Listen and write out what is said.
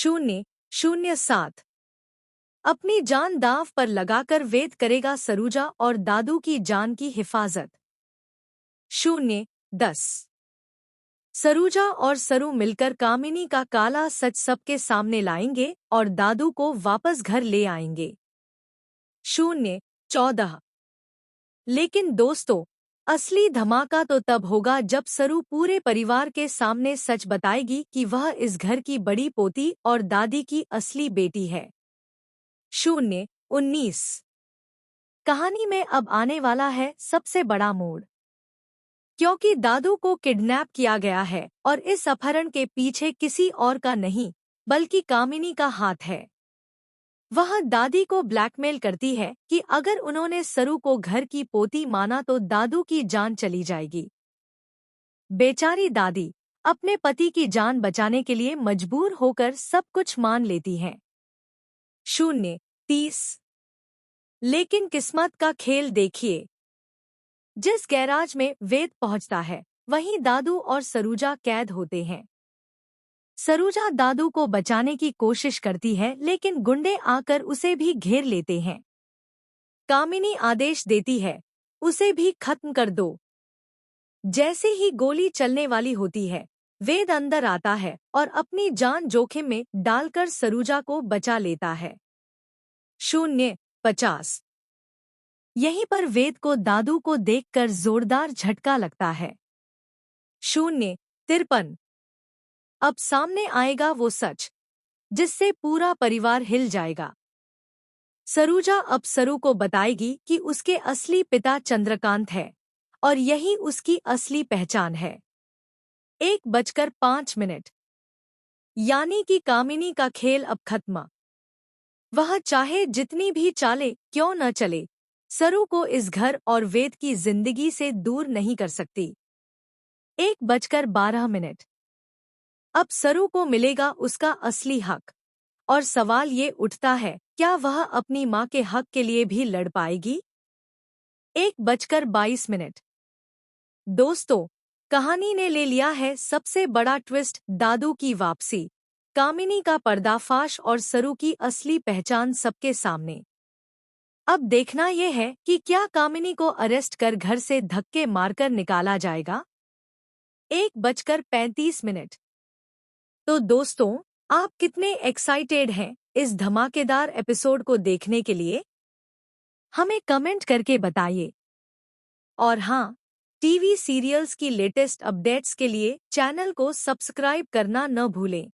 007। अपनी जान दांव पर लगाकर वेद करेगा सरूजा और दादू की जान की हिफाजत। 010। सरूजा और सरू मिलकर कामिनी का काला सच सबके सामने लाएंगे और दादू को वापस घर ले आएंगे। 014। लेकिन दोस्तों, असली धमाका तो तब होगा जब सरू पूरे परिवार के सामने सच बताएगी कि वह इस घर की बड़ी पोती और दादी की असली बेटी है। 019। कहानी में अब आने वाला है सबसे बड़ा मोड़, क्योंकि दादू को किडनैप किया गया है और इस अपहरण के पीछे किसी और का नहीं बल्कि कामिनी का हाथ है। वह दादी को ब्लैकमेल करती है कि अगर उन्होंने सरू को घर की पोती माना तो दादू की जान चली जाएगी। बेचारी दादी अपने पति की जान बचाने के लिए मजबूर होकर सब कुछ मान लेती है। 030। लेकिन किस्मत का खेल देखिए। जिस गैराज में वेद पहुंचता है वहीं दादू और सरूजा कैद होते हैं। सरूजा दादू को बचाने की कोशिश करती है लेकिन गुंडे आकर उसे भी घेर लेते हैं। कामिनी आदेश देती है, उसे भी खत्म कर दो। जैसे ही गोली चलने वाली होती है, वेद अंदर आता है और अपनी जान जोखिम में डालकर सरूजा को बचा लेता है। 050। यहीं पर वेद को दादू को देखकर जोरदार झटका लगता है। 053। अब सामने आएगा वो सच जिससे पूरा परिवार हिल जाएगा। सरूजा अब सरू को बताएगी कि उसके असली पिता चंद्रकांत है और यही उसकी असली पहचान है। 1:05। यानी कि कामिनी का खेल अब खत्म। वह चाहे जितनी भी चाले क्यों न चले, सरू को इस घर और वेद की जिंदगी से दूर नहीं कर सकती। 1:12। अब सरू को मिलेगा उसका असली हक और सवाल ये उठता है, क्या वह अपनी माँ के हक के लिए भी लड़ पाएगी? 1:22। दोस्तों, कहानी ने ले लिया है सबसे बड़ा ट्विस्ट, दादू की वापसी, कामिनी का पर्दाफाश और सरू की असली पहचान सबके सामने। अब देखना यह है कि क्या कामिनी को अरेस्ट कर घर से धक्के मारकर निकाला जाएगा। 1:35। तो दोस्तों, आप कितने एक्साइटेड हैं इस धमाकेदार एपिसोड को देखने के लिए? हमें कमेंट करके बताइए। और हाँ, टीवी सीरियल्स की लेटेस्ट अपडेट्स के लिए चैनल को सब्सक्राइब करना न भूलें।